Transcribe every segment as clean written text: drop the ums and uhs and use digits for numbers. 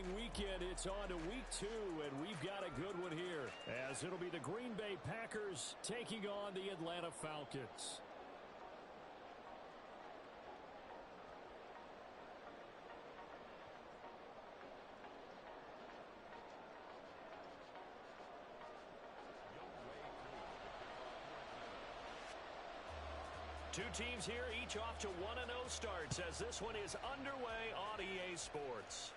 opening weekend, it's on to week 2, and we've got a good one here, as it'll be the Green Bay Packers taking on the Atlanta Falcons. Two teams here, each off to 1-0 starts, as this one is underway on EA Sports.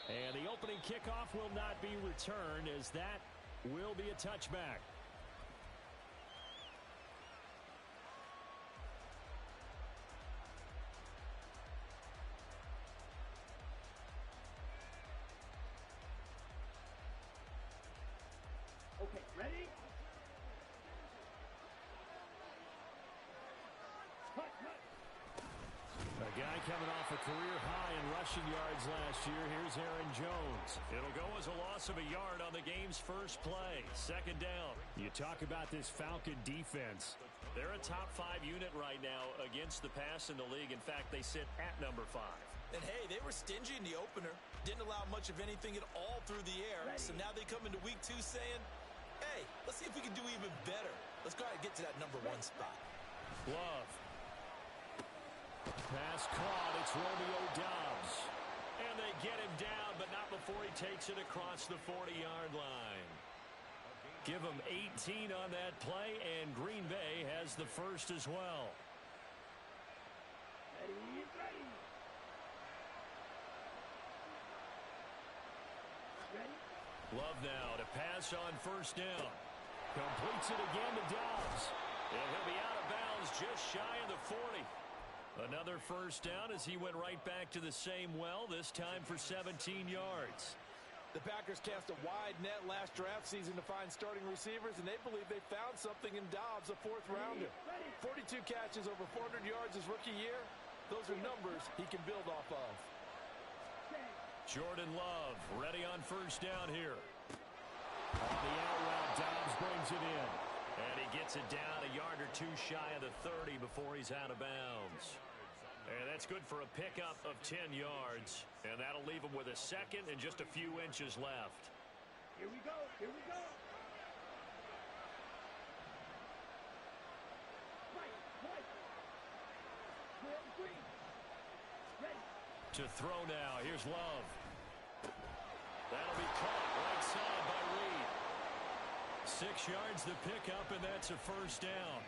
And the opening kickoff will not be returned, as that will be a touchback. Okay, ready? A guy coming off a career high in rushing yards last year. Here's Aaron Jones. It'll go as a loss of a yard on the game's first play. Second down. You talk about this Falcon defense. They're a top 5 unit right now against the pass in the league. In fact, they sit at number 5. And, hey, they were stingy in the opener. Didn't allow much of anything at all through the air. So now they come into week 2 saying, hey, let's see if we can do even better. Let's go ahead and get to that number 1 spot. Love. Pass caught. It's Romeo Doubs. And they get him down, but not before he takes it across the 40-yard line. Give him 18 on that play, and Green Bay has the first as well. Ready, ready. Ready? Love now to pass on first down. Completes it again to Doubs. And he'll be out of bounds just shy of the 40. Another first down as he went right back to the same well, this time for 17 yards. The Packers cast a wide net last draft season to find starting receivers, and they believe they found something in Doubs, a 4th rounder. 42 catches, over 400 yards his rookie year. Those are numbers he can build off of. Jordan Love ready on first down here. On the out route, Doubs brings it in. And he gets it down a yard or 2 shy of the 30 before he's out of bounds. And that's good for a pickup of 10 yards. And that'll leave him with a second and just a few inches left. Here we go. Here we go. Right. Green. Ready. To throw now. Here's Love. That'll be caught right side by Reed. 6 yards the pickup, and that's a first down.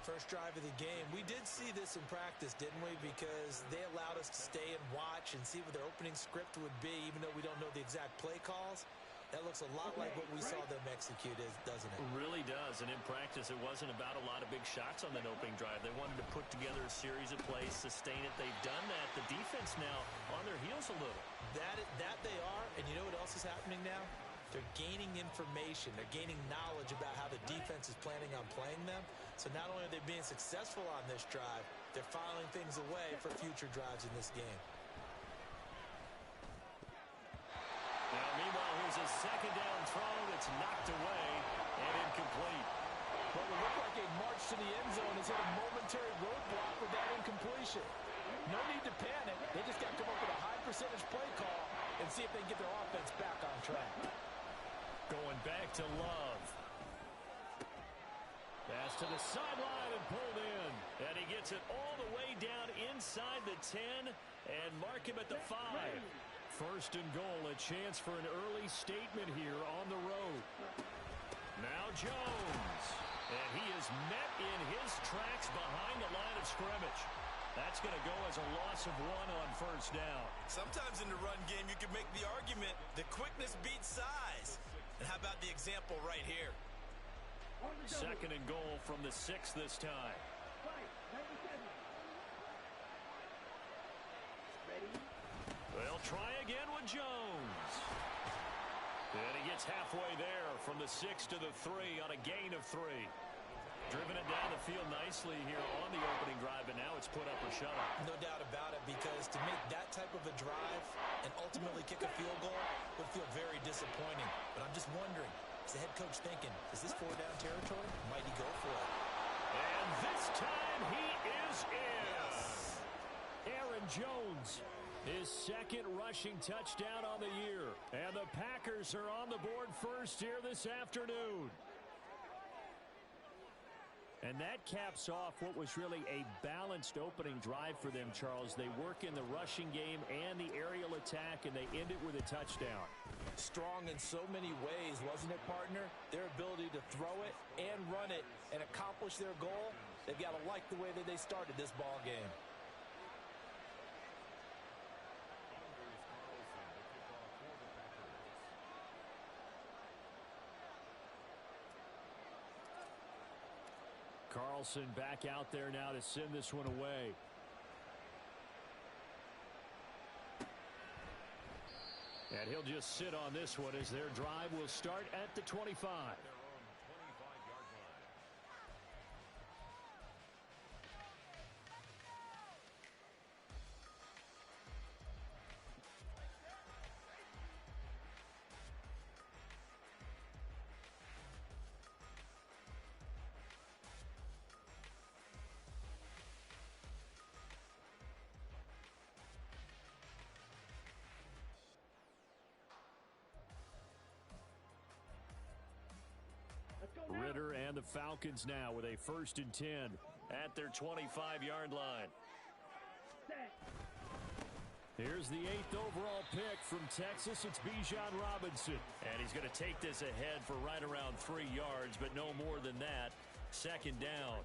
First drive of the game. We did see this in practice, didn't we? Because they allowed us to stay and watch and see what their opening script would be, even though we don't know the exact play calls. That looks a lot like what we saw them execute, doesn't it? It really does, and in practice, it wasn't about a lot of big shots on that opening drive. They wanted to put together a series of plays, sustain it. They've done that. The defense now on their heels a little. That they are, and you know what else is happening now? They're gaining information. They're gaining knowledge about how the defense is planning on playing them. So not only are they being successful on this drive, they're filing things away for future drives in this game. Now, meanwhile, here's a second down throw that's knocked away and incomplete. What would look like a march to the end zone has hit a momentary roadblock with that incompletion. No need to panic. They just got to come up with a high percentage play call and see if they can get their offense back on track. Going back to Love. Pass to the sideline and pulled in. And he gets it all the way down inside the 10 and mark him at the 5. First and goal, a chance for an early statement here on the road. Now Jones. And he is met in his tracks behind the line of scrimmage. That's going to go as a loss of 1 on first down. Sometimes in the run game, you can make the argument that quickness beats size. And how about the example right here? Second and goal from the 6 this time. They'll try again with Jones. And he gets halfway there from the 6 to the 3 on a gain of 3. Driven it down the field nicely here on the opening drive, but now it's put up or shut up. No doubt about it, because to make that type of a drive and ultimately kick a field goal would feel very disappointing. But I'm just wondering, is the head coach thinking, is this 4-down territory? Might he go for it? And this time he is in. Yes. Aaron Jones His second rushing touchdown on the year. And the Packers are on the board first here this afternoon. And that caps off what was really a balanced opening drive for them, Charles. They work in the rushing game and the aerial attack, and they end it with a touchdown. Strong in so many ways, wasn't it, partner? Their ability to throw it and run it and accomplish their goal, they've got to like the way that they started this ball game. Carlson back out there now to send this one away. And he'll just sit on this one as their drive will start at the 25. Ritter and the Falcons now with a 1st and 10 at their 25-yard line. Here's the 8th overall pick from Texas. It's Bijan Robinson. And he's going to take this ahead for right around 3 yards, but no more than that. 2nd down.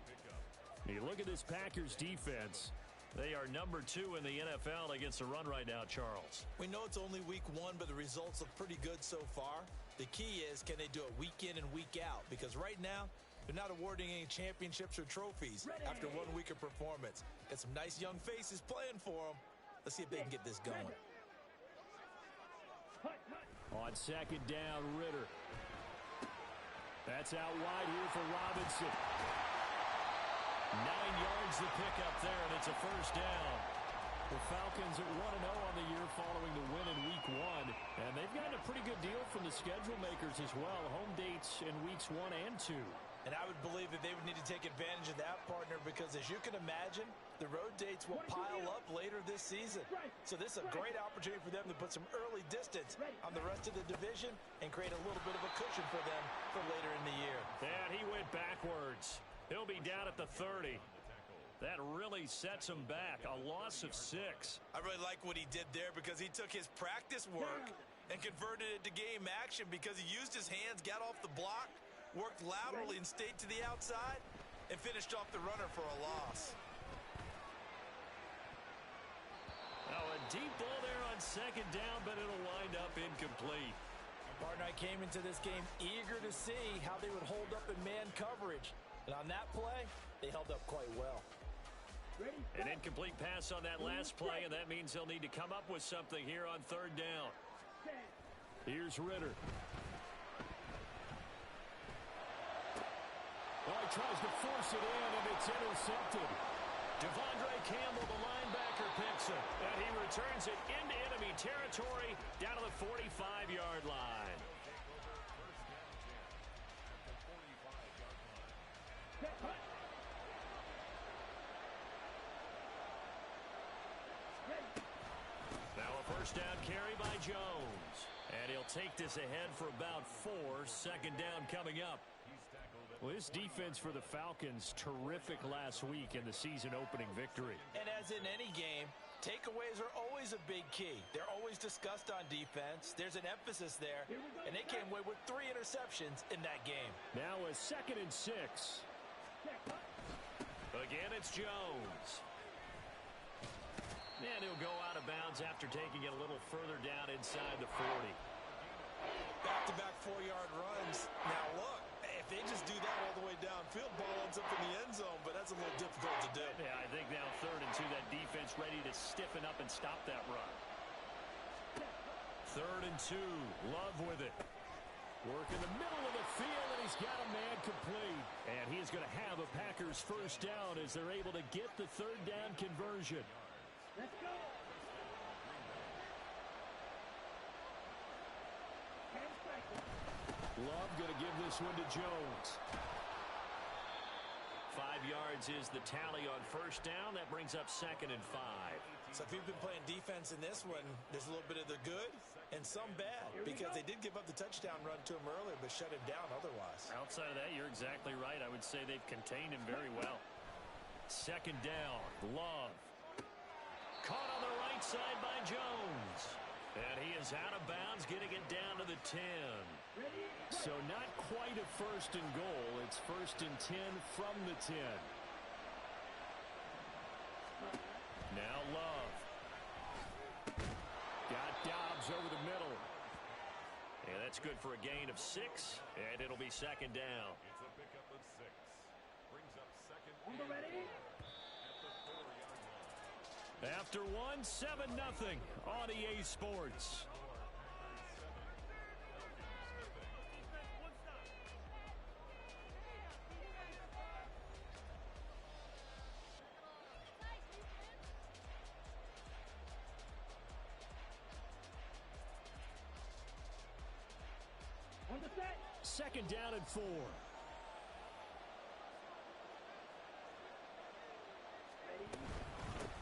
You look at this Packers defense. They are number 2 in the NFL against the run right now, Charles. We know it's only week 1, but the results look pretty good so far. The key is, can they do it week in and week out? Because right now, they're not awarding any championships or trophies after 1 week of performance. Got some nice young faces playing for them. Let's see if they can get this going. On 2nd down, Ritter. That's out wide here for Robinson. 9 yards to pick up there, and it's a 1st down. The Falcons at 1-0 on the year following the win in week 1. And they've gotten a pretty good deal from the schedule makers as well. Home dates in weeks 1 and 2. And I would believe that they would need to take advantage of that, partner, because as you can imagine, the road dates will pile up later this season. So this is a great opportunity for them to put some early distance on the rest of the division and create a little bit of a cushion for them for later in the year. And he went backwards. He'll be down at the 30. That really sets him back. A loss of 6. I really like what he did there because he took his practice work and converted it to game action because he used his hands, got off the block, worked laterally and stayed to the outside, and finished off the runner for a loss. Now a deep ball there on 2nd down, but it'll wind up incomplete. Partner, I came into this game eager to see how they would hold up in man coverage. And on that play, they held up quite well. An incomplete pass on that last play, and that means they'll need to come up with something here on 3rd down. Here's Ritter. Oh, he tries to force it in, and it's intercepted. Devondre Campbell, the linebacker, picks it. And he returns it into enemy territory down to the 45-yard line. Now a 1st down carry by Jones. And he'll take this ahead for about 4. 2nd down coming up. Well, this defense for the Falcons, terrific last week in the season-opening victory. And as in any game, takeaways are always a big key. They're always discussed on defense. There's an emphasis there, and they came away with 3 interceptions in that game. Now a 2nd and 6. Again, it's Jones. And he'll go out of bounds after taking it a little further down inside the 40. Back-to-back 4-yard runs. Now look, if they just do that all the way downfield, ball ends up in the end zone, but that's a little difficult to do. Yeah, I think now 3rd and 2, that defense ready to stiffen up and stop that run. 3rd and 2, Love with it. Work in the middle of the field, and he's got a man complete. And he's going to have a Packers 1st down as they're able to get the 3rd down conversion. Let's go. Love going to give this one to Jones. 5 yards is the tally on 1st down. That brings up 2nd and 5. So if you've been playing defense in this one, there's a little bit of the good and some bad because they did give up the touchdown run to him earlier but shut him down otherwise. Outside of that, you're exactly right. I would say they've contained him very well. Second down, Love. Caught on the right side by Jones. And he is out of bounds, getting it down to the 10. So not quite a first and goal. It's first and 10 from the 10. Now Love. Got Dobbs over the middle. And that's good for a gain of 6. And it'll be second down. It's a pickup of 6. Brings up second On the ready. After one, 7-0 on EA Sports. On the set. Second down and 4.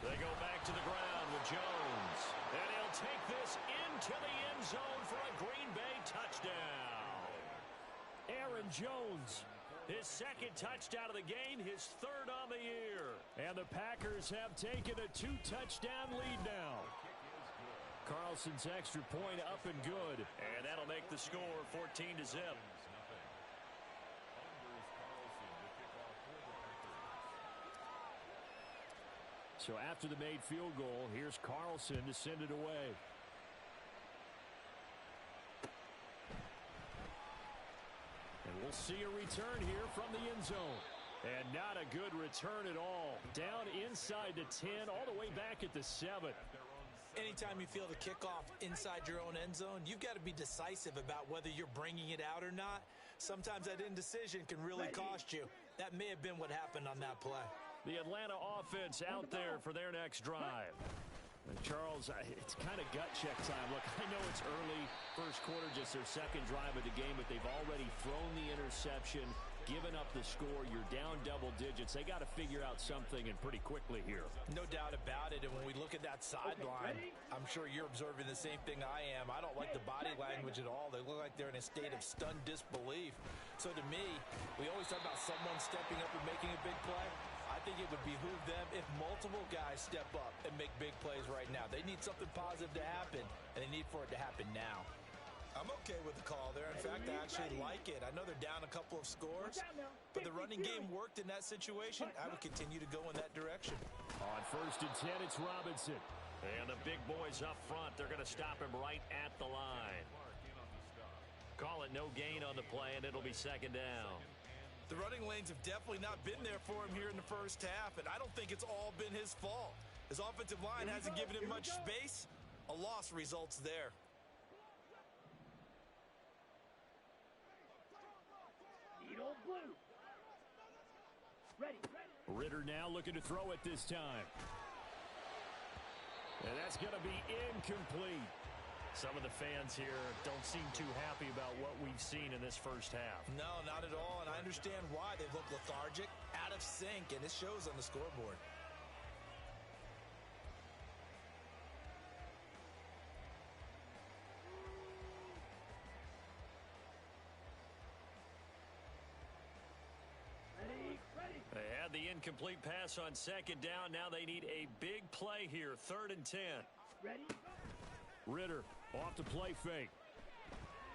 They go back to the ground with Jones. And he'll take this into the end zone for a Green Bay touchdown. Aaron Jones, his second touchdown of the game, his third on the year. And the Packers have taken a 2-touchdown lead now. Carlson's extra point up and good. And that'll make the score 14-0. So after the made field goal, here's Carlson to send it away. And we'll see a return here from the end zone. And not a good return at all. Down inside the 10, all the way back at the 7. Anytime you feel the kickoff inside your own end zone, you've got to be decisive about whether you're bringing it out or not. Sometimes that indecision can really cost you. That may have been what happened on that play. The Atlanta offense out there for their next drive. And Charles, it's kind of gut check time. Look, I know it's early, first quarter, just their second drive of the game, but they've already thrown the interception, given up the score. You're down double digits. They got to figure out something, and pretty quickly here. No doubt about it. And when we look at that sideline, I'm sure you're observing the same thing I am. I don't like the body language at all. They look like they're in a state of stunned disbelief. So to me, we always talk about someone stepping up and making a big play. I think it would behoove them if multiple guys step up and make big plays right now. They need something positive to happen, and they need for it to happen now. I'm okay with the call there. In fact, I actually like it. I know they're down a couple of scores, but the running game worked in that situation. I would continue to go in that direction. On first and 10, it's Robinson. And the big boys up front, they're going to stop him right at the line. Call it no gain on the play, and it'll be second down. The running lanes have definitely not been there for him here in the first half, and I don't think it's all been his fault. His offensive line hasn't given him much space. A loss results there. Eagle blue. Ready. Ritter now looking to throw it this time. And that's going to be incomplete. Some of the fans here don't seem too happy about what we've seen in this first half. No, not at all, and I understand why. They look lethargic, out of sync, and it shows on the scoreboard. Ready. They had the incomplete pass on second down. Now they need a big play here, 3rd and 10. Ready. Ritter off the play fake.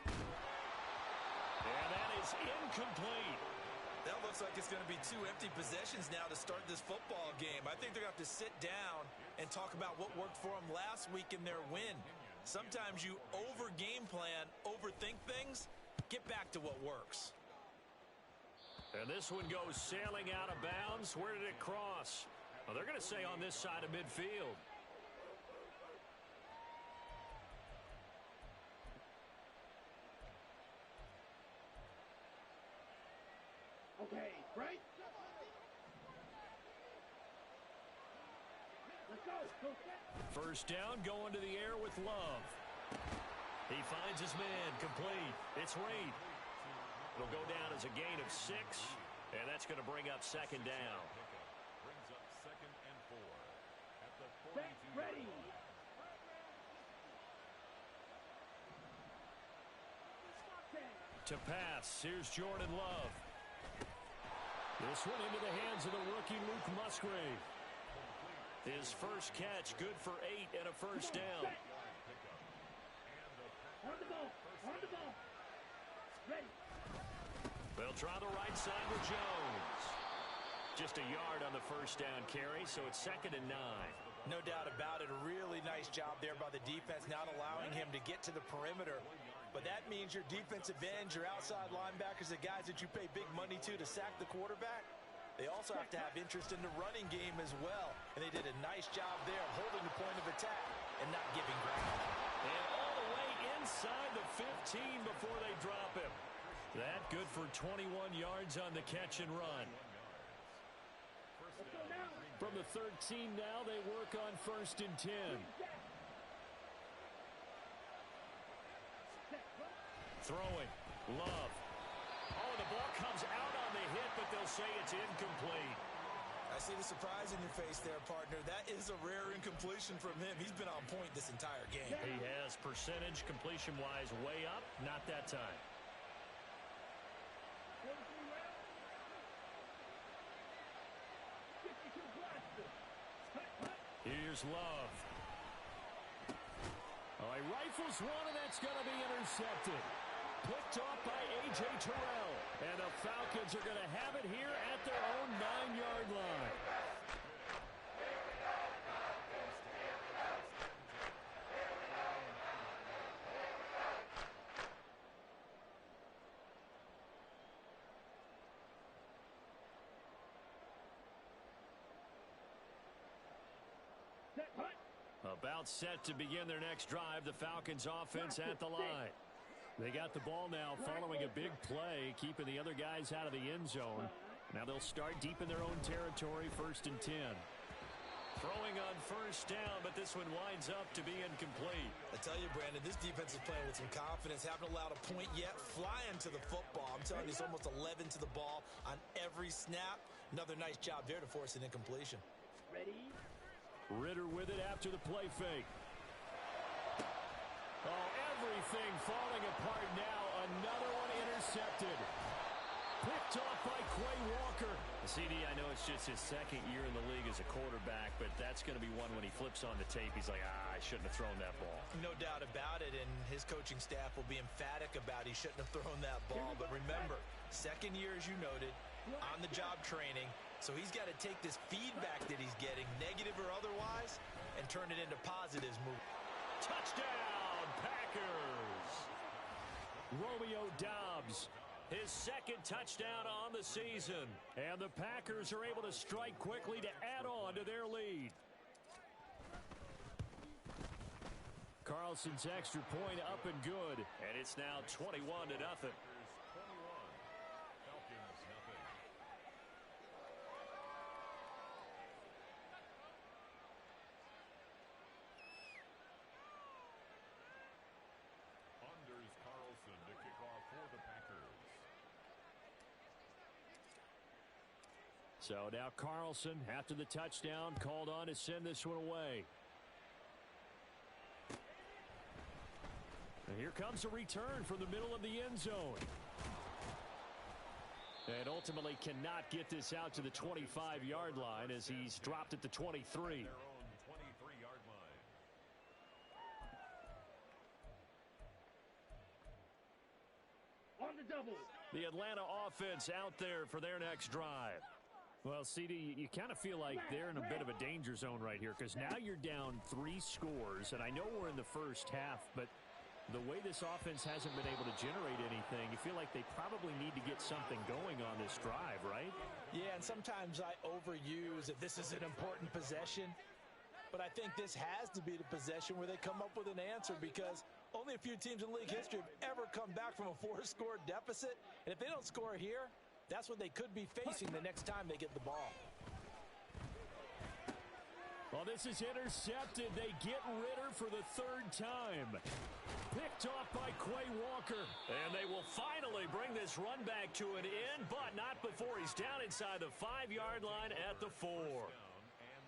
And that is incomplete. That looks like it's going to be 2 empty possessions now to start this football game. I think they're going to have to sit down and talk about what worked for them last week in their win. Sometimes you over-game plan, overthink things, get back to what works. And this one goes sailing out of bounds. Where did it cross? Well, they're going to say on this side of midfield. Okay, right. Let's go. Go set. First down, going to the air with Love. He finds his man, complete. It's Reed. It'll go down as a gain of 6, and that's going to bring up second down. Brings up 2nd and 4 at the 42. Set. Ready. To pass, here's Jordan Love. This one into the hands of the rookie Luke Musgrave. His first catch, good for 8 and a first down. On the ball. On the ball. Ready. They'll try the right side with Jones. Just a yard on the first down carry, so it's 2nd and 9. No doubt about it. A really nice job there by the defense, not allowing him to get to the perimeter. But that means your defensive ends, your outside linebackers, the guys that you pay big money to sack the quarterback, they also have to have interest in the running game as well. And they did a nice job there of holding the point of attack and not giving ground. And all the way inside the 15 before they drop him. That good for 21 yards on the catch and run. From the 13 now, they work on 1st and 10. Throwing. Love. Oh, the ball comes out on the hit, but they'll say it's incomplete. I see the surprise in your face there, partner. That is a rare incompletion from him. He's been on point this entire game. He has percentage completion-wise way up. Not that time. Here's Love. Oh, he rifles one, and that's going to be intercepted. Picked off by A.J. Terrell. And the Falcons are going to have it here at their own 9-yard line. About set to begin their next drive. The Falcons offense at the line. They got the ball now following a big play, keeping the other guys out of the end zone. Now they'll start deep in their own territory, 1st and 10. Throwing on 1st down, but this one winds up to be incomplete. I tell you, Brandon, this defense is playing with some confidence. Haven't allowed a point yet. Flying to the football. I'm telling you, it's almost 11 to the ball on every snap. Another nice job there to force an incompletion. Ready. Ritter with it after the play fake. Oh, everything falling apart now. Another one intercepted. Picked off by Quay Walker. CD, I know it's just his 2nd year in the league as a quarterback, but that's going to be one when he flips on the tape. He's like, I shouldn't have thrown that ball. No doubt about it, and his coaching staff will be emphatic about he shouldn't have thrown that ball. But remember, 2nd year, as you noted, on-the-job training. So he's got to take this feedback that he's getting, negative or otherwise, and turn it into positives. Touchdown, Packers! Romeo Doubs, his 2nd touchdown on the season. And the Packers are able to strike quickly to add on to their lead. Carlson's extra point up and good. And it's now 21-0. So now Carlson, after the touchdown, called on to send this one away. And here comes a return from the middle of the end zone. And ultimately cannot get this out to the 25-yard line as he's dropped at the 23. On the double. The Atlanta offense out there for their next drive. Well, CD, you kind of feel like they're in a bit of a danger zone right here because now you're down 3 scores, and I know we're in the first half, but the way this offense hasn't been able to generate anything, you feel like they probably need to get something going on this drive, right? Yeah, and sometimes I overuse if this is an important possession, but I think this has to be the possession where they come up with an answer because only a few teams in league history have ever come back from a 4-score deficit, and if they don't score here, that's what they could be facing the next time they get the ball. Well, this is intercepted. They get Ritter for the 3rd time. Picked off by Quay Walker. And they will finally bring this run back to an end, but not before he's down inside the 5-yard line at the 4.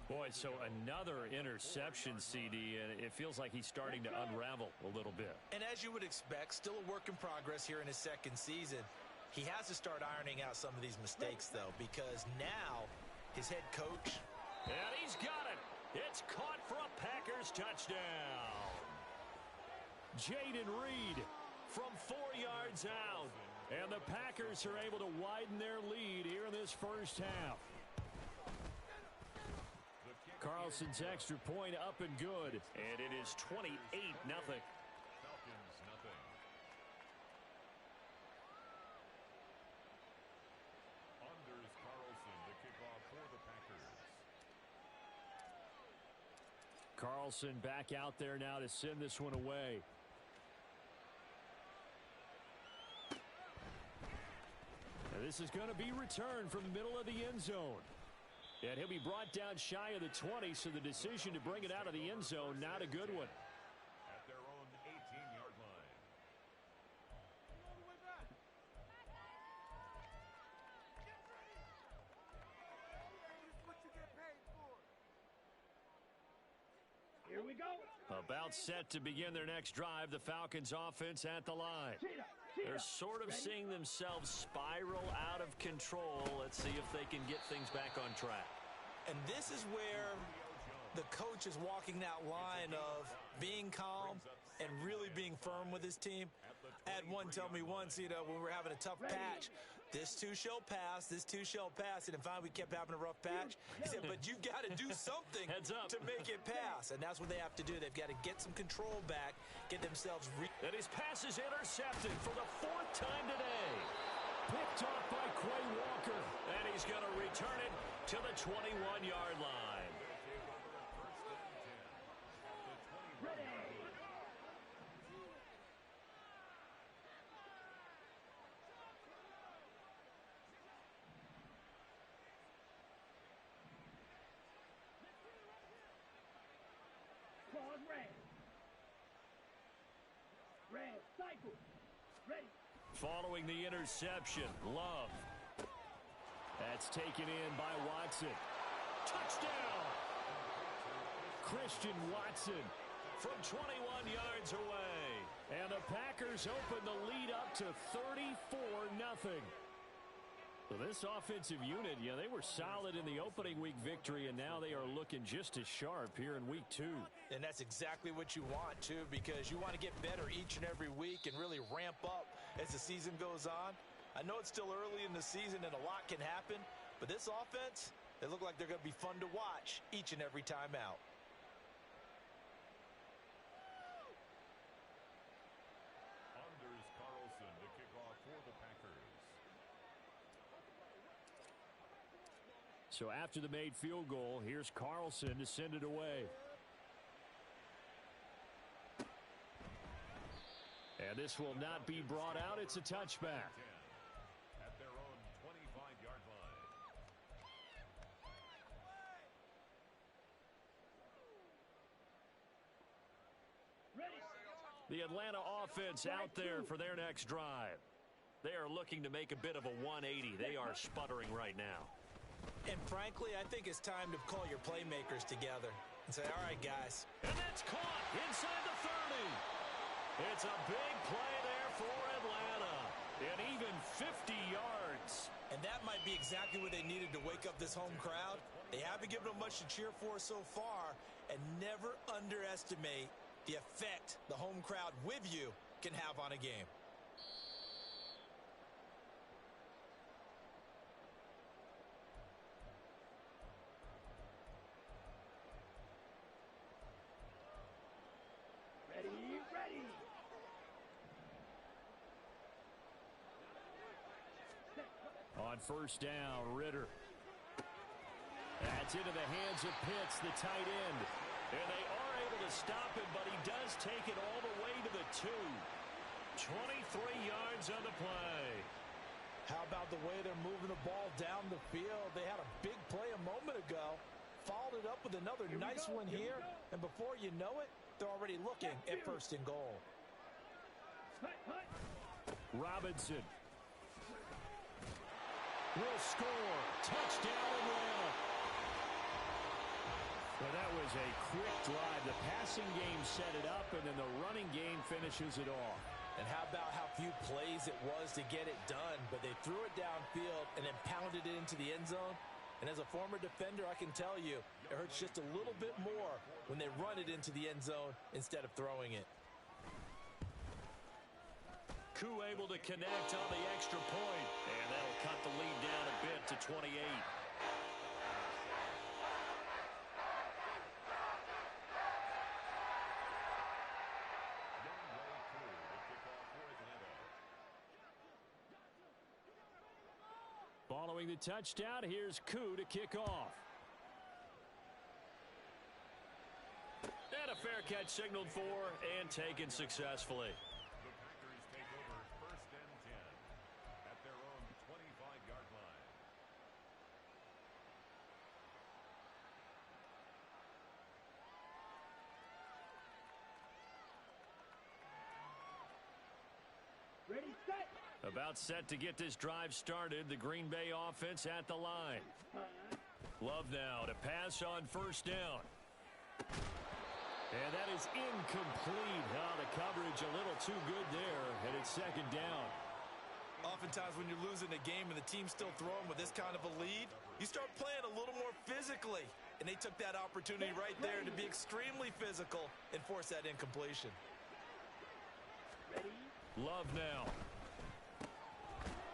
Boy, so another interception, CD, and it feels like he's starting to unravel a little bit. And as you would expect, still a work in progress here in his second season. He has to start ironing out some of these mistakes, though, because now his head coach. And he's got it. It's caught for a Packers touchdown. Jaden Reed from 4 yards out. And the Packers are able to widen their lead here in this first half. Carlson's extra point up and good. And it is 28-0. Falcons, nothing. Anders Carlson, the kickoff for the Packers. Carlson back out there now to send this one away. And this is going to be returned from the middle of the end zone. And he'll be brought down shy of the 20, so the decision to bring it out of the end zone, not a good one. At their own 18-yard line. Here we go. About set to begin their next drive, the Falcons offense at the line. They're sort of seeing themselves spiral out of control. Let's see if they can get things back on track. And this is where the coach is walking that line of being calm and really being firm with his team. I had one tell me once, when we were having a tough patch, this too shall pass, this too shall pass. And finally we kept having a rough patch. He said, but you've got to do something Heads up. to make it pass. And that's what they have to do. They've got to get some control back, get themselves. And his pass is intercepted for the 4th time today. Picked off by Quay Walker. And he's going to return it to the 21-yard line. Red, cycle. Ready. Following the interception, Love. That's taken in by Watson. Touchdown! Christian Watson from 21 yards away. And the Packers open the lead up to 34-0. So this offensive unit, they were solid in the opening week victory, and now they are looking just as sharp here in week 2. And that's exactly what you want, too, because you want to get better each and every week and really ramp up as the season goes on. I know it's still early in the season and a lot can happen, but this offense, they look like they're going to be fun to watch each and every time out. Anders Carlson, the kickoff for the Packers. So after the made field goal, here's Carlson to send it away. And this will not be brought out. It's a touchback. At their own 25-yard line. Ready. The Atlanta offense out there for their next drive. They are looking to make a bit of a 180. They are sputtering right now. And frankly, I think it's time to call your playmakers together and say, all right, guys. And that's caught inside the 30. It's a big play there for Atlanta. And even 50 yards. And that might be exactly what they needed to wake up this home crowd. They haven't given them much to cheer for so far. And never underestimate the effect the home crowd with you can have on a game. Ready. On first down, Ritter. That's into the hands of Pitts, the tight end. And they are able to stop him, but he does take it all the way to the 2. 23 yards on the play. How about the way they're moving the ball down the field? They had a big play a moment ago. Followed it up with another nice one here. And before you know it, they're already looking at first and goal. Robinson will score. Touchdown, Atlanta. Well, that was a quick drive. The passing game set it up, and then the running game finishes it off. And how about how few plays it was to get it done, but they threw it downfield and then pounded it into the end zone. And as a former defender, I can tell you, it hurts just a little bit more when they run it into the end zone instead of throwing it. Koo able to connect on the extra point, and that'll cut the lead down a bit to 28. Following the touchdown, here's Koo to kick off. And a fair catch signaled for and taken successfully. The Packers take over 1st and 10 at their own 25-yard line. Ready, set. About set to get this drive started. The Green Bay offense at the line. Love now to pass on 1st down. And that is incomplete. Oh, the coverage a little too good there, and it's 2nd down. Oftentimes when you're losing a game and the team's still throwing with this kind of a lead, you start playing a little more physically. And they took that opportunity right there to be extremely physical and force that incompletion. Love now.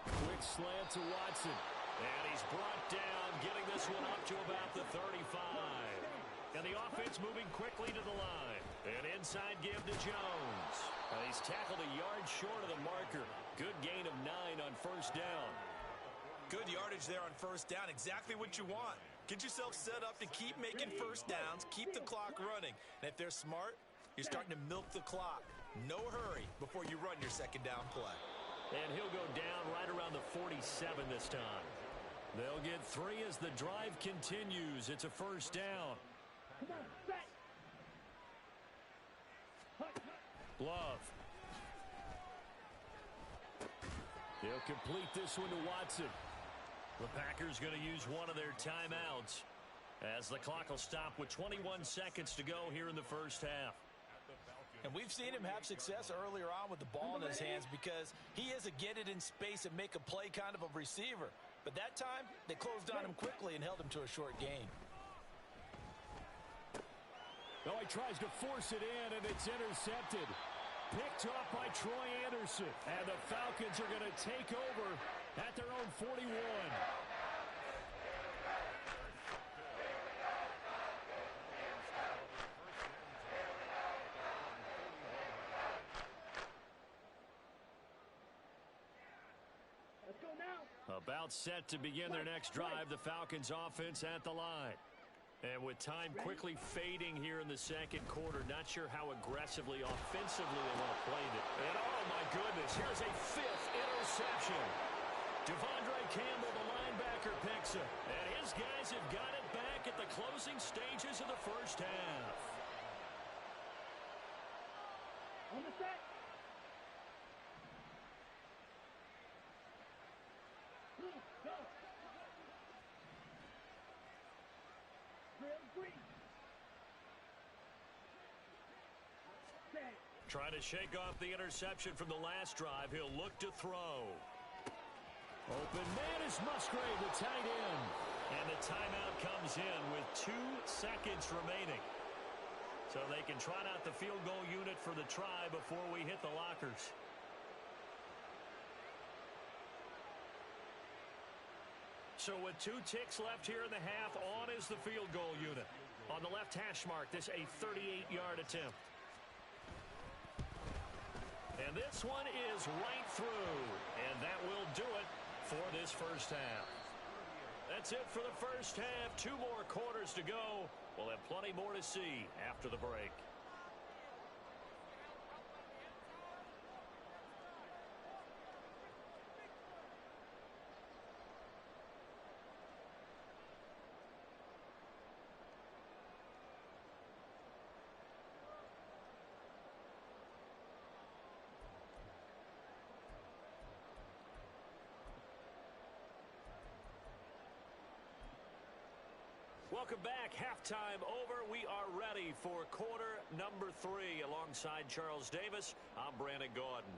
Quick slant to Watson. And he's brought down, getting this one up to about the 35. And the offense moving quickly to the line. And inside give to Jones. And he's tackled a yard short of the marker. Good gain of 9 on 1st down. Good yardage there on 1st down. Exactly what you want. Get yourself set up to keep making 1st downs. Keep the clock running. And if they're smart, you're starting to milk the clock. No hurry before you run your 2nd down play. And he'll go down right around the 47 this time. They'll get 3 as the drive continues. It's a 1st down. Come on, set. Love. They'll complete this one to Watson. The Packers going to use one of their timeouts as the clock will stop with 21 seconds to go here in the 1st half. And we've seen him have success earlier on with the ball in his hands because he is a get it in space and make a play kind of a receiver. But that time, they closed on him quickly and held him to a short gain. Oh, he tries to force it in, and it's intercepted. Picked off by Troy Anderson. And the Falcons are going to take over at their own 41. Let's go now. About set to begin their next drive, the Falcons offense at the line. And with time quickly fading here in the 2nd quarter, not sure how aggressively, offensively they want to play it. And oh my goodness, here's a 5th interception. Devondre Campbell, the linebacker, picks it. And his guys have got it back at the closing stages of the 1st half. On the set. Go. Trying to shake off the interception from the last drive. He'll look to throw. Open man is Musgrave, the tight end. And the timeout comes in with 2 seconds remaining. So they can trot out the field goal unit for the try before we hit the lockers. So with 2 ticks left here in the half, on is the field goal unit. On the left hash mark, this a 38-yard attempt. And this one is right through. And that will do it for this 1st half. That's it for the 1st half. 2 more quarters to go. We'll have plenty more to see after the break. Welcome back. Halftime over. We are ready for quarter number 3. Alongside Charles Davis, I'm Brandon Gaudin.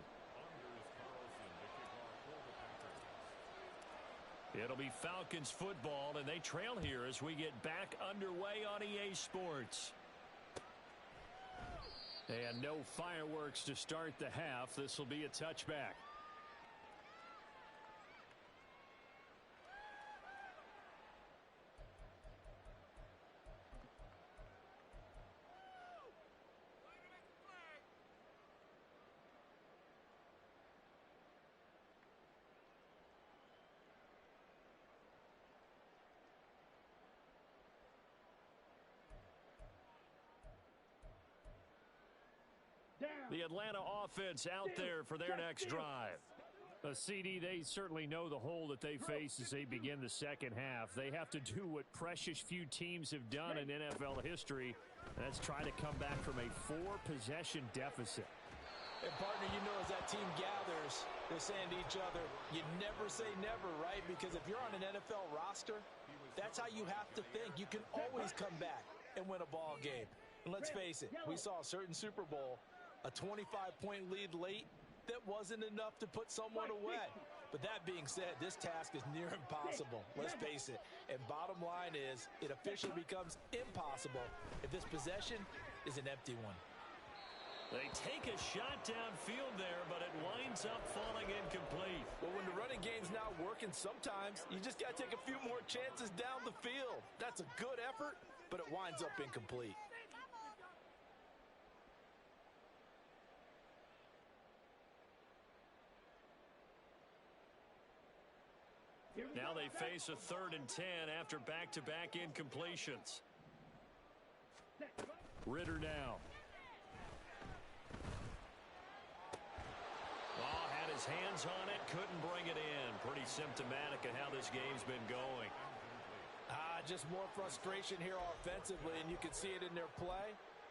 It'll be Falcons football, and they trail here as we get back underway on EA Sports. And no fireworks to start the half. This will be a touchback. The Atlanta offense out there for their next drive. A CD, they certainly know the hole that they face as they begin the second half. They have to do what precious few teams have done in NFL history. That's try to come back from a 4-possession deficit. And partner, you know, as that team gathers, they're saying to each other, you never say never, right? Because if you're on an NFL roster, that's how you have to think. You can always come back and win a ball game. And let's face it, we saw a certain Super Bowl, a 25-point lead late, that wasn't enough to put someone away. But that being said, this task is near impossible. Let's face it. And bottom line is, it officially becomes impossible if this possession is an empty one. They take a shot downfield there, but it winds up falling incomplete. Well, when the running game's not working, sometimes you just got to take a few more chances down the field. That's a good effort, but it winds up incomplete. Now they face a 3rd and 10 after back-to-back incompletions. Ritter now. Oh, had his hands on it, couldn't bring it in. Pretty symptomatic of how this game's been going. Just more frustration here offensively, and you can see it in their play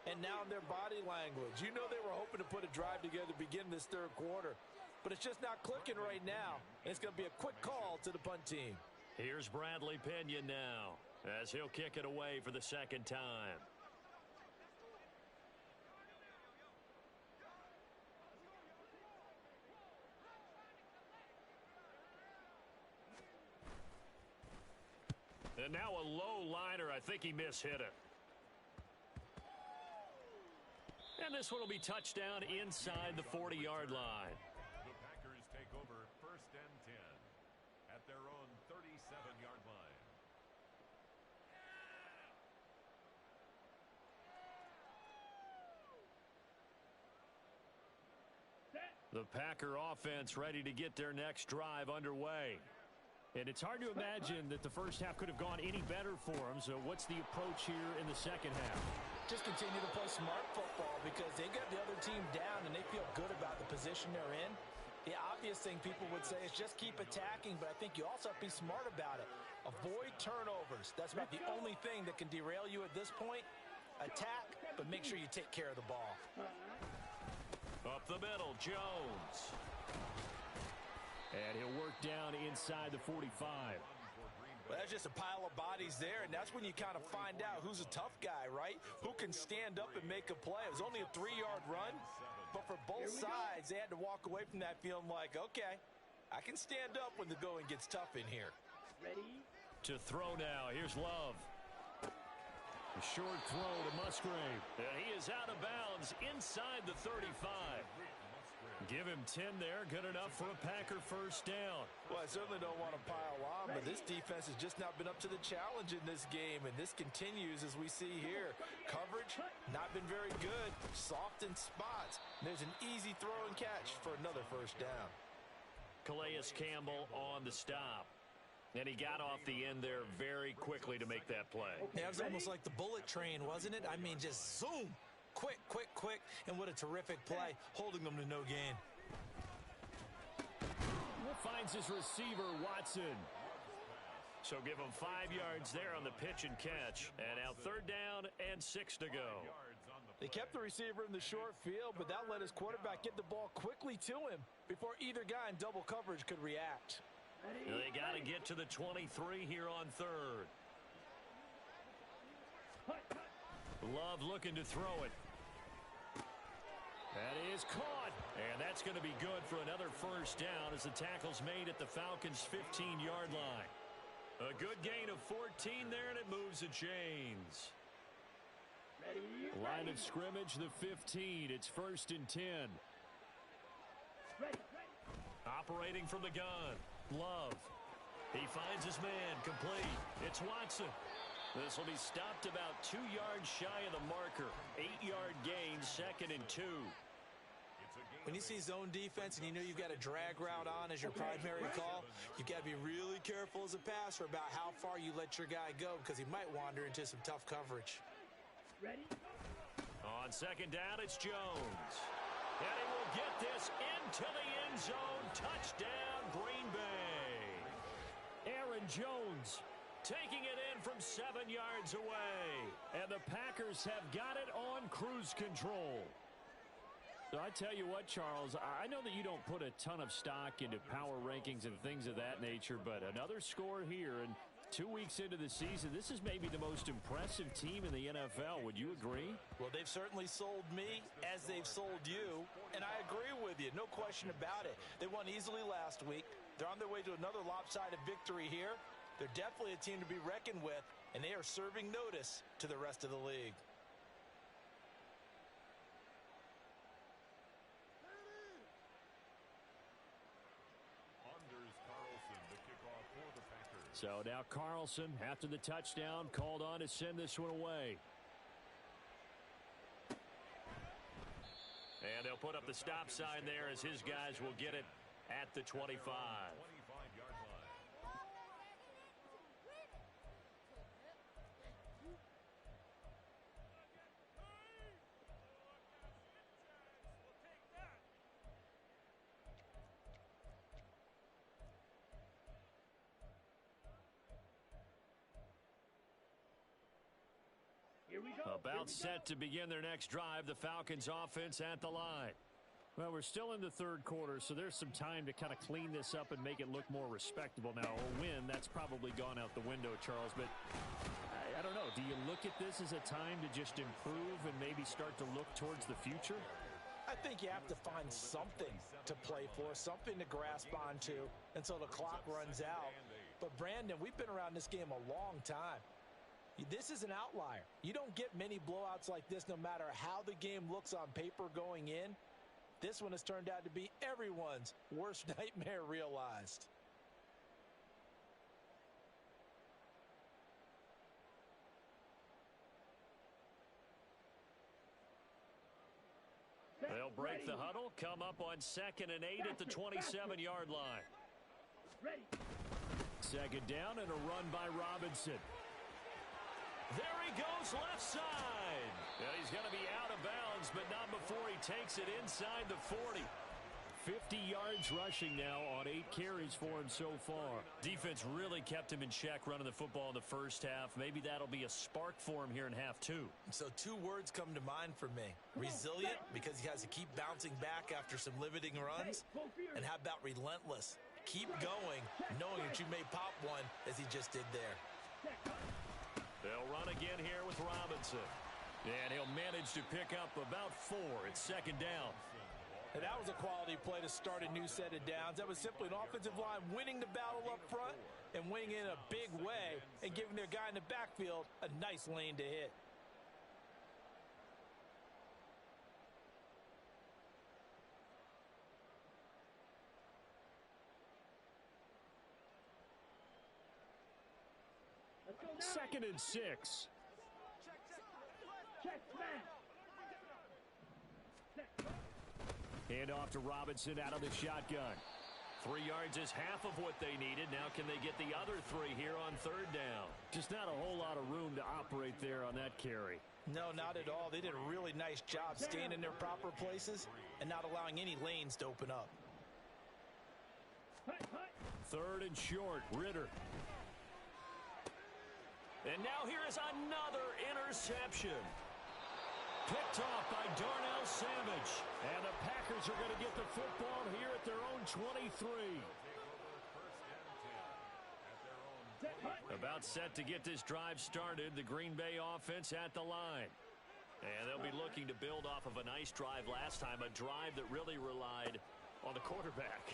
and now in their body language. You know they were hoping to put a drive together to begin this third quarter. But it's just not clicking right now. And it's going to be a quick call to the punt team. Here's Bradley Pinion now as he'll kick it away for the second time. And now a low liner. I think he mishit it. And this one will be touchdown inside the 40-yard line. Take over 1st and 10 at their own 37-yard line. The Packer offense ready to get their next drive underway. And it's hard to imagine that the first half could have gone any better for them. So what's the approach here in the second half? Just continue to play smart football because they got the other team down and they feel good about the position they're in. The obvious thing people would say is just keep attacking, but I think you also have to be smart about it. Avoid turnovers. That's about the only thing that can derail you at this point. Attack, but make sure you take care of the ball. Up the middle, Jones. And he'll work down inside the 45. Well, that's just a pile of bodies there, and that's when you kind of find out who's a tough guy, right? Who can stand up and make a play. It was only a 3-yard run. But for both sides, they had to walk away from that feeling like, okay, I can stand up when the going gets tough in here. Ready? To throw now. Here's Love. A short throw to Musgrave. And he is out of bounds inside the 35. Give him 10 there. Good enough for a Packer first down. Well, I certainly don't want to pile on, but this defense has just not been up to the challenge in this game, and this continues as we see here. Coverage, not been very good. Soft in spots. There's an easy throw and catch for another first down. Calais Campbell on the stop. And he got off the end there very quickly to make that play. Yeah, it was almost like the bullet train, wasn't it? I mean, just zoom. Quick, quick, quick. And what a terrific play, holding them to no gain. Finds his receiver, Watson. So give him 5 yards there on the pitch and catch. And now 3rd down and 6 to go. They kept the receiver in the short field, but that let his quarterback get the ball quickly to him before either guy in double coverage could react. They got to get to the 23 here on 3rd. Love looking to throw it. That is caught. And that's going to be good for another first down as the tackle's made at the Falcons' 15-yard line. A good gain of 14 there, and it moves the chains. Line of scrimmage, the 15. It's 1st and 10. Operating from the gun. Love. He finds his man. Complete. It's Watson. This will be stopped about 2 yards shy of the marker. 8-yard gain, 2nd and 2. When you see zone defense and you know you've got a drag route on as your primary call, you've got to be really careful as a passer about how far you let your guy go because he might wander into some tough coverage. Ready? On 2nd down, it's Jones. And he will get this into the end zone. Touchdown, Green Bay. Aaron Jones taking it in from 7 yards away. And the Packers have got it on cruise control. So I tell you what, Charles, I know that you don't put a ton of stock into power rankings and things of that nature, but another score here, and 2 weeks into the season, this is maybe the most impressive team in the NFL. Would you agree? Well, they've certainly sold me as they've sold you, and I agree with you. No question about it. They won easily last week. They're on their way to another lopsided victory here. They're definitely a team to be reckoned with, and they are serving notice to the rest of the league. So now Carlson, after the touchdown, called on to send this one away. And they'll put up the stop sign there as his guys will get it at the 25. About set to begin their next drive, the Falcons offense at the line. Well, we're still in the third quarter, so there's some time to kind of clean this up and make it look more respectable. Now, a win, that's probably gone out the window, Charles, but I don't know. Do you look at this as a time to just improve and maybe start to look towards the future? I think you have to find something to play for, something to grasp onto until the clock runs out. But, Brandon, we've been around this game a long time. This is an outlier. You don't get many blowouts like this no matter how the game looks on paper going in. This one has turned out to be everyone's worst nightmare realized. They'll break the huddle, come up on 2nd and 8 at the 27-yard line. Ready. 2nd down and a run by Robinson. There he goes left side. And he's going to be out of bounds, but not before he takes it inside the 40. 50 yards rushing now on 8 carries for him so far. Defense really kept him in check running the football in the first half. Maybe that'll be a spark for him here in half 2. So 2 words come to mind for me. Resilient, because he has to keep bouncing back after some limiting runs. And how about relentless? Keep going, knowing that you may pop one as he just did there. They'll run again here with Robinson. And he'll manage to pick up about 4. It's 2nd down. And that was a quality play to start a new set of downs. That was simply an offensive line winning the battle up front and winning in a big way and giving their guy in the backfield a nice lane to hit. Second and 6. Check, man. Hand off to Robinson out of the shotgun. 3 yards is half of what they needed. Now can they get the other 3 here on 3rd down? Just not a whole lot of room to operate there on that carry. No, not at all. They did a really nice job staying in their proper places and not allowing any lanes to open up. 3rd and short, Ritter. And now here is another interception. Picked off by Darnell Savage. And the Packers are going to get the football here at their own 23. About set to get this drive started. The Green Bay offense at the line. And they'll be looking to build off of a nice drive last time, a drive that really relied on the quarterback.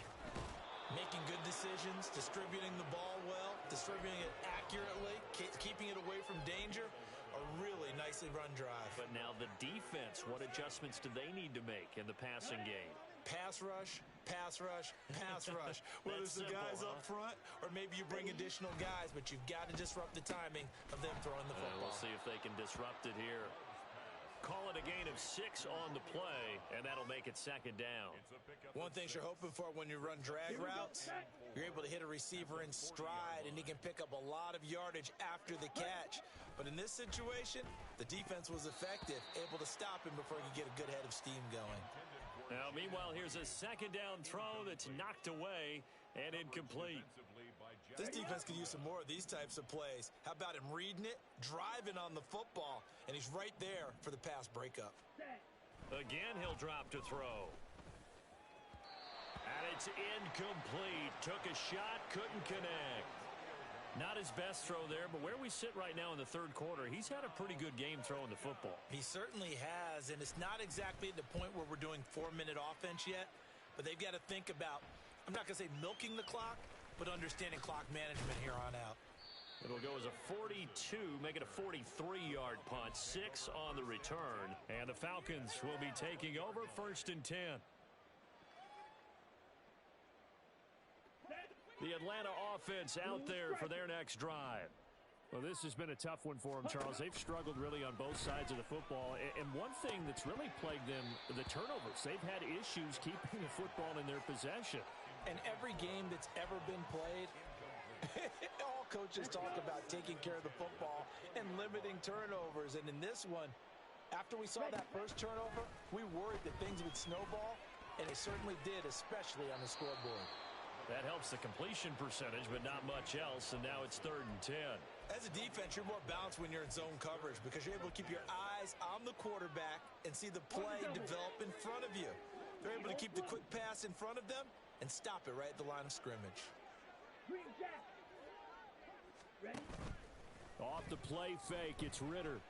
Making good decisions, distributing the ball well, distributing it accurately, keeping it away from danger. A really nicely run drive. But now the defense, what adjustments do they need to make in the passing game? Pass rush, pass rush, pass rush. Whether it's the guys up front or maybe you bring additional guys, but you've got to disrupt the timing of them throwing the football. We'll see if they can disrupt it here. Call it a gain of 6 on the play, and that'll make it second down. One thing you're hoping for when you run drag routes, you're able to hit a receiver in stride, and he can pick up a lot of yardage after the catch. But in this situation, the defense was effective, able to stop him before he could get a good head of steam going. Now, meanwhile, here's a second down throw that's knocked away and incomplete. This defense could use some more of these types of plays. How about him reading it, driving on the football, and he's right there for the pass breakup. Again, he'll drop to throw. And it's incomplete. Took a shot, couldn't connect. Not his best throw there, but where we sit right now in the third quarter, he's had a pretty good game throwing the football. He certainly has, and it's not exactly at the point where we're doing 4-minute offense yet, but they've got to think about, I'm not going to say milking the clock, but understanding clock management here on out. It'll go as a 42, make it a 43-yard punt, 6 on the return, and the Falcons will be taking over 1st and 10. The Atlanta offense out there for their next drive. Well, this has been a tough one for them, Charles. They've struggled really on both sides of the football. And one thing that's really plagued them, the turnovers. They've had issues keeping the football in their possession. And every game that's ever been played, all coaches talk about taking care of the football and limiting turnovers. And in this one, after we saw that first turnover, we worried that things would snowball, and they certainly did, especially on the scoreboard. That helps the completion percentage, but not much else, and now it's 3rd and 10. As a defense, you're more balanced when you're in zone coverage because you're able to keep your eyes on the quarterback and see the play develop in front of you. They're able to keep the quick pass in front of them and stop it right at the line of scrimmage. Off the play fake, it's Ritter.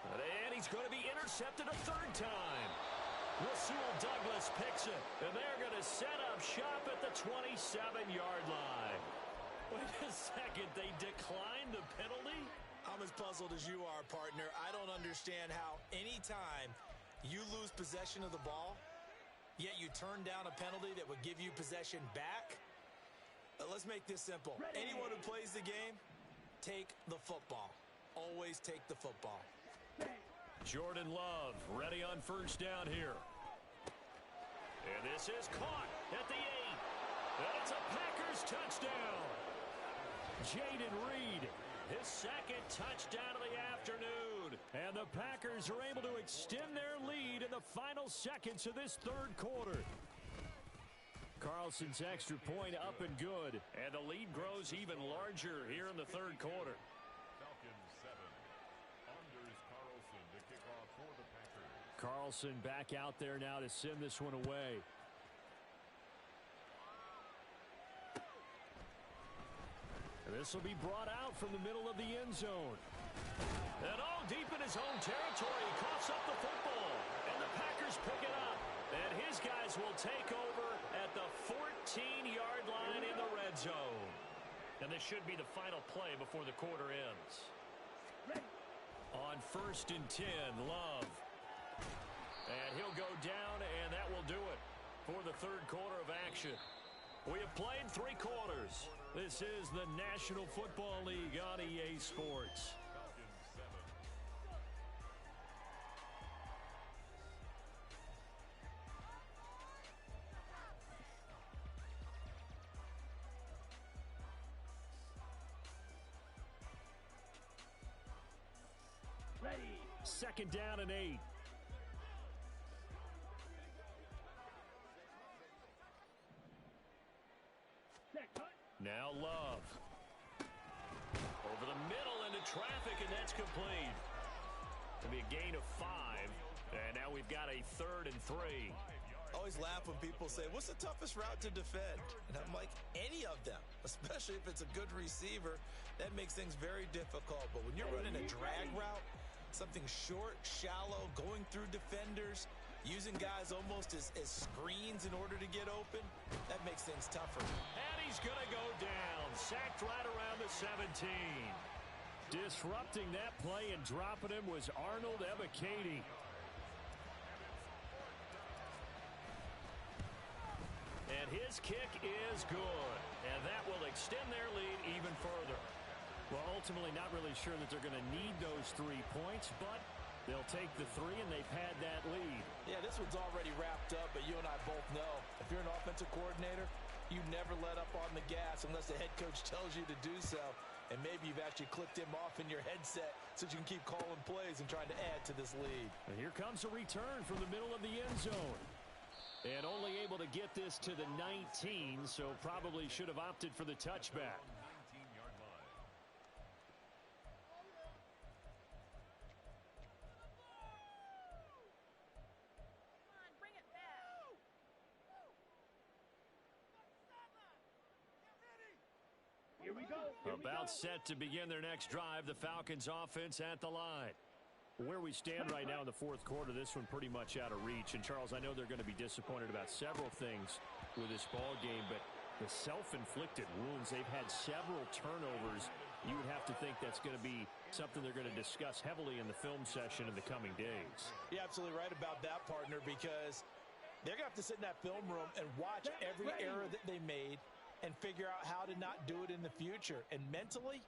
And he's going to be intercepted a 3rd time. Rasul Douglas picks it, and they're going to set up shop at the 27-yard line. Wait a second, they declined the penalty? I'm as puzzled as you are, partner. I don't understand how any time you lose possession of the ball, yet you turn down a penalty that would give you possession back. Let's make this simple. Anyone who plays the game, take the football. Always take the football. Jordan Love ready on 1st down here. And this is caught at the 8. And it's a Packers touchdown. Jaden Reed, his 2nd touchdown of the afternoon. And the Packers are able to extend their lead in the final seconds of this 3rd quarter. Carlson's extra point up and good. And the lead grows even larger here in the 3rd quarter. Carlson back out there now to send this one away. And this will be brought out from the middle of the end zone. And deep in his own territory, he coughs up the football. And the Packers pick it up. And his guys will take over at the 14-yard line in the red zone. And this should be the final play before the quarter ends. On 1st and 10, Love. And he'll go down, and that will do it for the 3rd quarter of action. We have played 3 quarters. This is the National Football League on EA Sports. Ready. 2nd down and 8. Now Love. Over the middle into traffic, and that's complete. It'll be a gain of 5. And now we've got a 3rd and 3. I always laugh when people say, what's the toughest route to defend? And I'm like, any of them, especially if it's a good receiver. That makes things very difficult. But when you're running a drag route, something short, shallow, going through defenders, using guys almost as screens in order to get open, that makes things tougher. And he's going to go down. Sacked right around the 17. Disrupting that play and dropping him was Arnold Ebiketie. And his kick is good. And that will extend their lead even further. Well, ultimately not really sure that they're going to need those 3 points, but they'll take the 3 and they pad that lead. Yeah, this one's already wrapped up, but you and I both know if you're an offensive coordinator, you never let up on the gas unless the head coach tells you to do so. And maybe you've actually clicked him off in your headset so you can keep calling plays and trying to add to this lead. And here comes a return from the middle of the end zone. And only able to get this to the 19, so probably should have opted for the touchback. 19-yard line. Come on, bring it back. Here we go. About set to begin their next drive, the Falcons offense at the line. Where we stand right now in the fourth quarter, this one pretty much out of reach. And, Charles, I know they're going to be disappointed about several things with this ball game, but the self-inflicted wounds, they've had several turnovers. You would have to think that's going to be something they're going to discuss heavily in the film session in the coming days. You're absolutely right about that, partner, because they're going to have to sit in that film room and watch every error that they made and figure out how to not do it in the future. And mentally,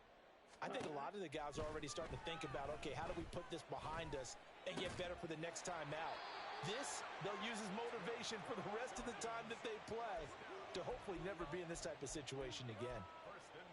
I think a lot of the guys are already starting to think about, okay, how do we put this behind us and get better for the next time out? This, they'll use as motivation for the rest of the time that they play to hopefully never be in this type of situation again.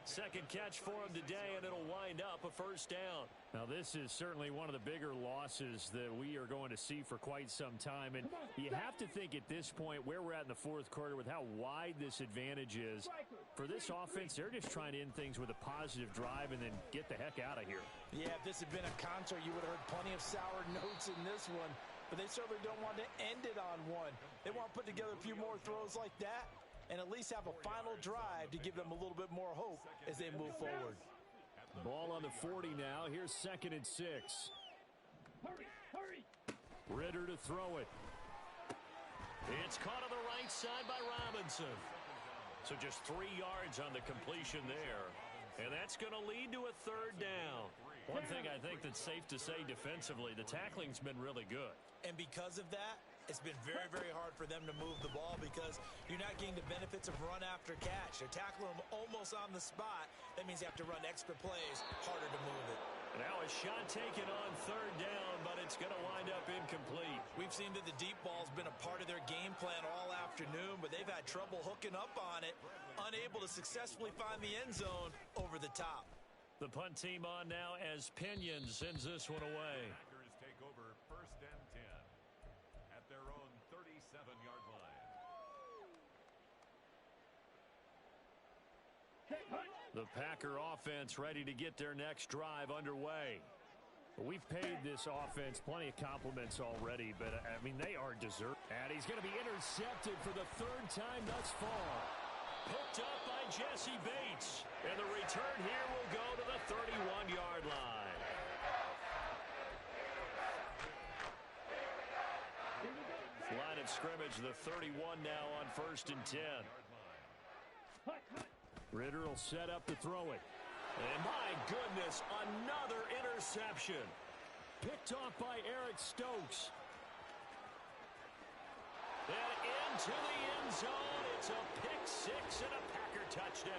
Second catch for him today, and it'll wind up a first down. Now, this is certainly one of the bigger losses that we are going to see for quite some time. And you have to think at this point where we're at in the fourth quarter with how wide this advantage is. For this offense, they're just trying to end things with a positive drive and then get the heck out of here. Yeah, if this had been a concert, you would have heard plenty of sour notes in this one. But they certainly don't want to end it on one. They want to put together a few more throws like that and at least have a final drive to give them a little bit more hope as they move forward. Ball on the 40 now. Here's 2nd and 6. Hurry, hurry. Ritter to throw it. It's caught on the right side by Robinson. So just 3 yards on the completion there. And that's going to lead to a third down. One thing I think that's safe to say defensively, the tackling's been really good. And because of that, it's been very, very hard for them to move the ball because you're not getting the benefits of run after catch. They're tackling them almost on the spot. That means you have to run extra plays, harder to move it. Now a shot taken on third down, but it's going to wind up incomplete. We've seen that the deep ball's been a part of their game plan all afternoon, but they've had trouble hooking up on it, unable to successfully find the end zone over the top. The punt team on now as Pinion sends this one away. Packers take over 1st and 10 at their own 37-yard line. The Packer offense ready to get their next drive underway. We've paid this offense plenty of compliments already, but, I mean, they are deserving. And he's going to be intercepted for the 3rd time thus far. Hooked up by Jesse Bates. And the return here will go to the 31-yard line. Line of scrimmage, the 31 now on 1st and 10. Ritter will set up to throw it. And my goodness, another interception. Picked off by Eric Stokes. And into the end zone. It's a pick 6 and a Packer touchdown.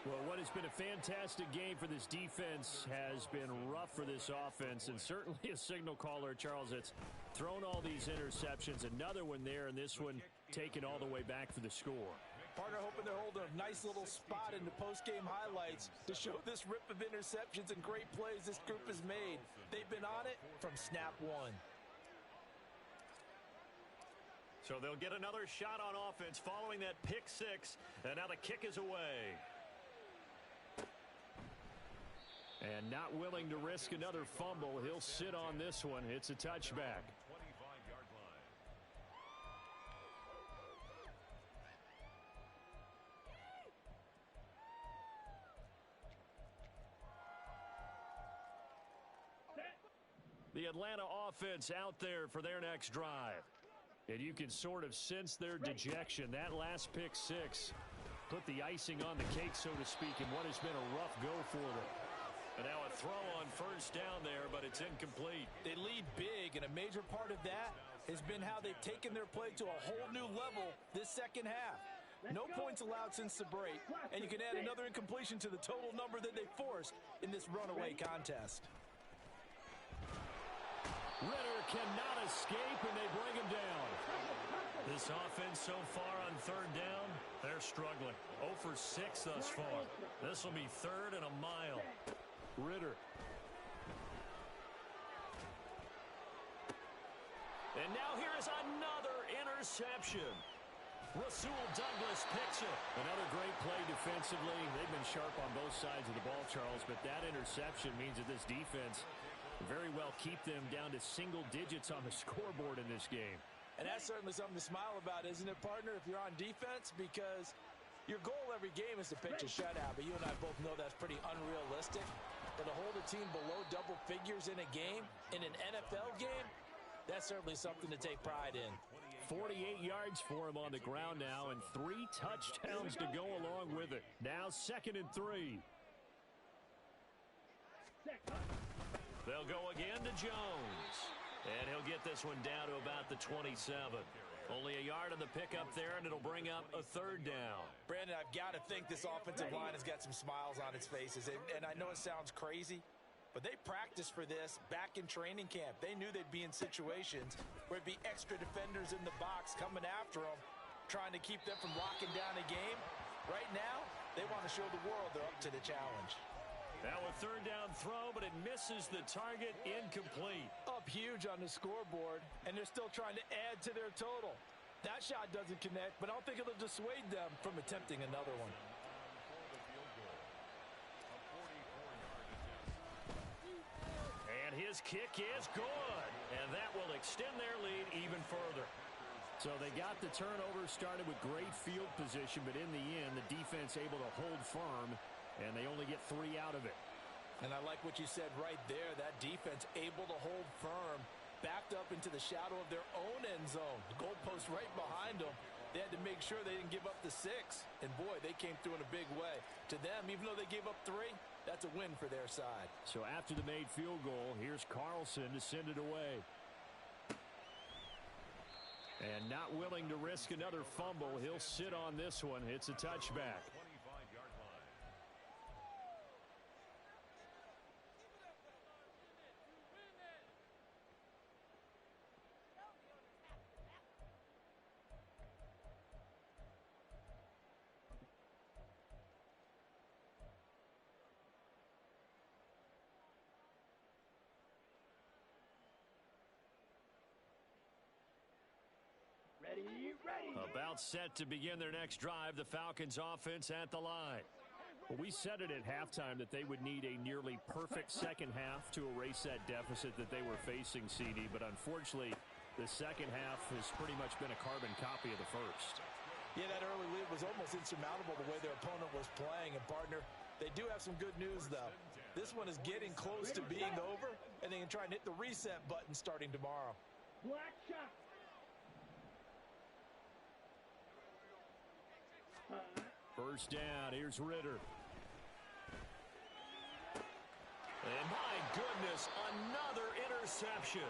Well, what has been a fantastic game for this defense has been rough for this offense, and certainly a signal caller, Charles, that's thrown all these interceptions. Another one there, and this one taken all the way back for the score. Partner hoping they're holding a nice little spot in the post-game highlights to show this rip of interceptions and great plays this group has made. They've been on it from snap one. So they'll get another shot on offense following that pick 6, and now the kick is away. And not willing to risk another fumble, he'll sit on this one. It's a touchback. 25-yard line. The Atlanta offense out there for their next drive. And you can sort of sense their dejection. That last pick six put the icing on the cake, so to speak, in what has been a rough go for them. And now a throw on first down there, but it's incomplete. They lead big, and a major part of that has been how they've taken their play to a whole new level this second half. No points allowed since the break, and you can add another incompletion to the total number that they forced in this runaway contest. Ritter cannot escape, and they bring him down. This offense so far on third down, they're struggling. 0 for 6 thus far. This will be third and a mile. Ritter. And now here is another interception. Rasul Douglas picks it. Another great play defensively. They've been sharp on both sides of the ball, Charles, but that interception means that this defense very well keep them down to single digits on the scoreboard in this game. And that's certainly something to smile about, isn't it, partner, if you're on defense? Because your goal every game is to pitch a shutout, but you and I both know that's pretty unrealistic. But to hold a team below double figures in a game, in an NFL game, that's certainly something to take pride in. 48 yards for him on the ground now, and 3 touchdowns to go along with it. Now 2nd and 3. They'll go again to Jones. And he'll get this one down to about the 27. Only a yard on the pickup there, and it'll bring up a third down. Brandon, I've got to think this offensive line has got some smiles on its faces. And I know it sounds crazy, but they practiced for this back in training camp. They knew they'd be in situations where it'd be extra defenders in the box coming after them, trying to keep them from locking down a game. Right now, they want to show the world they're up to the challenge. Now a third down throw, but it misses the target, incomplete. Up huge on the scoreboard, and they're still trying to add to their total. That shot doesn't connect, but I don't think it'll dissuade them from attempting another one. And his kick is good, and that will extend their lead even further. So they got the turnover, started with great field position, but in the end, the defense able to hold firm, and they only get 3 out of it. And I like what you said right there. That defense able to hold firm, backed up into the shadow of their own end zone. The goalpost right behind them. They had to make sure they didn't give up the 6. And, boy, they came through in a big way. To them, even though they gave up 3, that's a win for their side. So after the made field goal, here's Carlson to send it away. And not willing to risk another fumble, he'll sit on this one. It's a touchback. About set to begin their next drive, the Falcons offense at the line. Well, we said it at halftime that they would need a nearly perfect second half to erase that deficit that they were facing, CD, but unfortunately, the second half has pretty much been a carbon copy of the first. Yeah, that early lead was almost insurmountable the way their opponent was playing, and partner, they do have some good news, though. This one is getting close to being over, and they can try and hit the reset button starting tomorrow. Black shot. First down, here's Ritter. And my goodness, another interception.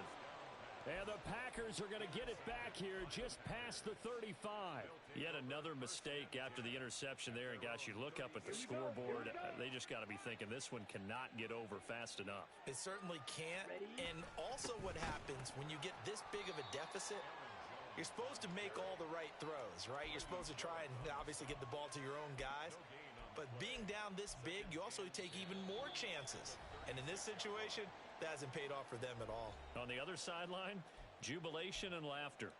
And the Packers are going to get it back here just past the 35. Yet another mistake after the interception there. And, gosh, you look up at the scoreboard, they just got to be thinking this one cannot get over fast enough. It certainly can't. And also what happens when you get this big of a deficit, you're supposed to make all the right throws, right? You're supposed to try and obviously get the ball to your own guys. But being down this big, you also take even more chances. And in this situation, that hasn't paid off for them at all. On the other sideline, jubilation and laughter.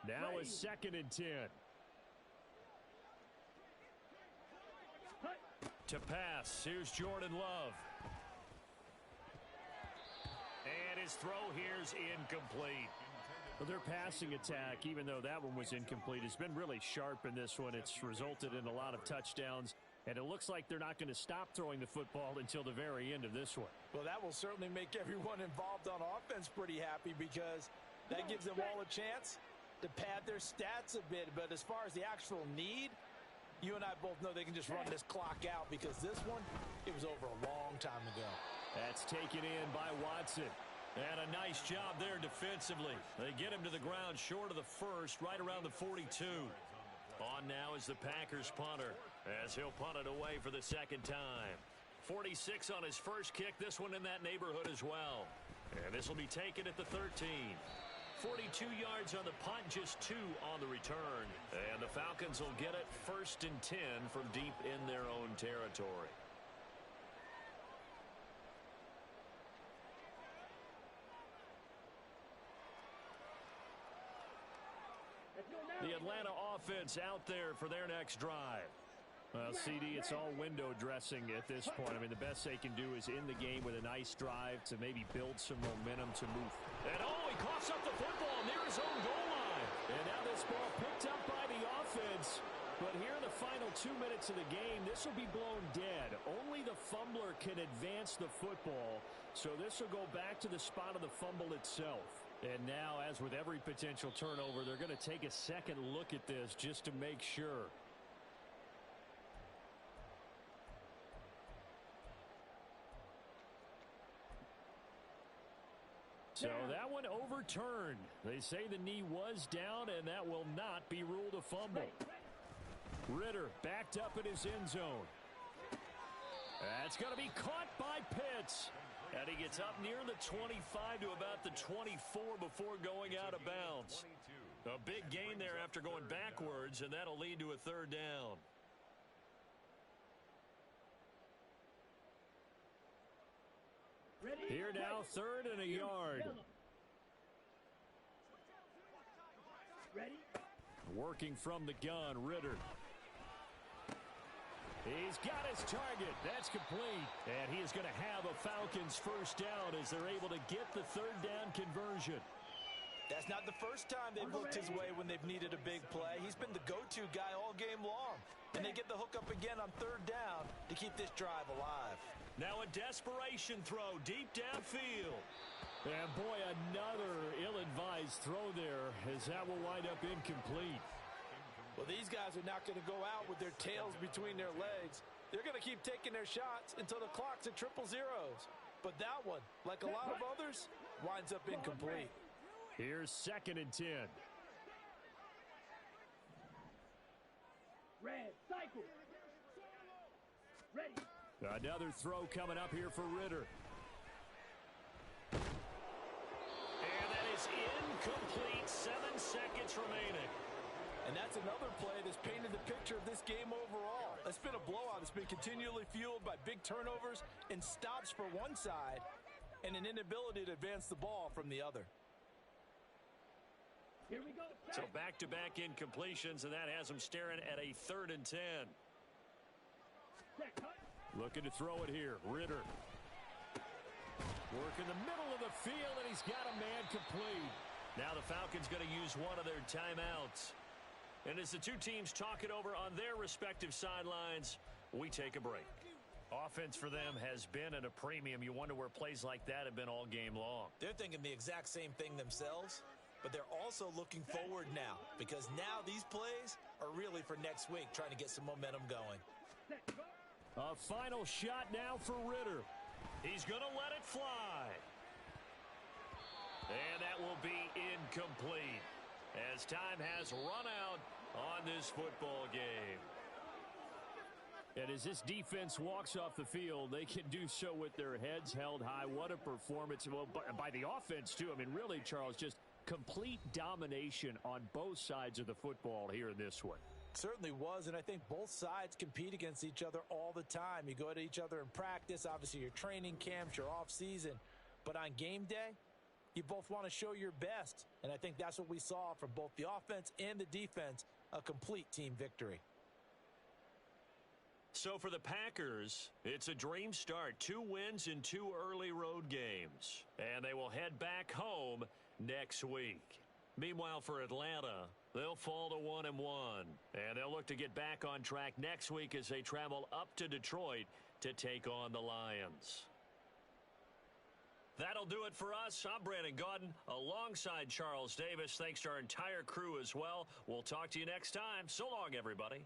Now a 2nd and 10. To pass, here's Jordan Love. And his throw here's incomplete. Well, their passing attack, even though that one was incomplete, has been really sharp in this one. It's resulted in a lot of touchdowns And it looks like they're not going to stop throwing the football until the very end of this one. Well, that will certainly make everyone involved on offense pretty happy because that gives them all a chance to pad their stats a bit. But as far as the actual need, you and I both know they can just run this clock out because this one, it was over a long time ago. That's taken in by Watson. And a nice job there defensively. They get him to the ground short of the first, right around the 42. On now is the Packers punter, as he'll punt it away for the second time. 46 on his first kick, this one in that neighborhood as well. And this will be taken at the 13. 42 yards on the punt, just 2 on the return. And the Falcons will get it 1st and 10 from deep in their own territory. The Atlanta offense out there for their next drive. Well, CD, it's all window dressing at this point. I mean, the best they can do is in the game with a nice drive to maybe build some momentum to move. And he coughs up the football near his own goal line. And now this ball picked up by the offense. But here in the final 2 minutes of the game, this will be blown dead. Only the fumbler can advance the football. So this will go back to the spot of the fumble itself. And now, as with every potential turnover, they're going to take a second look at this just to make sure. So that one overturned. They say the knee was down, and that will not be ruled a fumble. Ritter backed up in his end zone. That's going to be caught by Pitts. And he gets up near the 25 to about the 24 before going out of bounds. A big gain there after going backwards, and that'll lead to a third down. Here now, 3rd and a yard. Working from the gun, Ritter. He's got his target. That's complete. And he is going to have a Falcons first down as they're able to get the third down conversion. That's not the first time they've looked his way when they've needed a big play. He's been the go-to guy all game long. And they get the hook up again on 3rd down to keep this drive alive. Now a desperation throw deep downfield. And boy, another ill-advised throw there as that will wind up incomplete. Well, these guys are not going to go out with their tails between their legs. They're going to keep taking their shots until the clock's at 000. But that one, like a lot of others, winds up incomplete. Here's 2nd and 10. Red, cycle. Ready. Another throw coming up here for Ritter. And that is incomplete. 7 seconds remaining. And that's another play that's painted the picture of this game overall. It's been a blowout. It's been continually fueled by big turnovers and stops for one side and an inability to advance the ball from the other. Here we go. So back-to-back incompletions, and that has them staring at a 3rd and 10. Looking to throw it here. Ritter. Work in the middle of the field, and he's got a man complete. Now the Falcons going to use one of their timeouts. And as the two teams talk it over on their respective sidelines, we take a break. Offense for them has been at a premium. You wonder where plays like that have been all game long. They're thinking the exact same thing themselves, but they're also looking forward now because now these plays are really for next week, trying to get some momentum going. A final shot now for Ritter. He's going to let it fly. And that will be incomplete as time has run out on this football game. And as this defense walks off the field, they can do so with their heads held high. What a performance. Well, by the offense, too. I mean, really, Charles, just complete domination on both sides of the football here in this one. Certainly was, and I think both sides compete against each other all the time. You go to each other in practice, obviously your training camps, your off-season. But on game day, you both want to show your best. And I think that's what we saw from both the offense and the defense, a complete team victory. So for the Packers, it's a dream start. 2 wins in 2 early road games. And they will head back home next week. Meanwhile, for Atlanta, They'll fall to 1-1, and they'll look to get back on track next week as they travel up to Detroit to take on the Lions. That'll do it for us. I'm Brandon Gaudin alongside Charles Davis. Thanks to our entire crew as well. We'll talk to you next time. So long, everybody.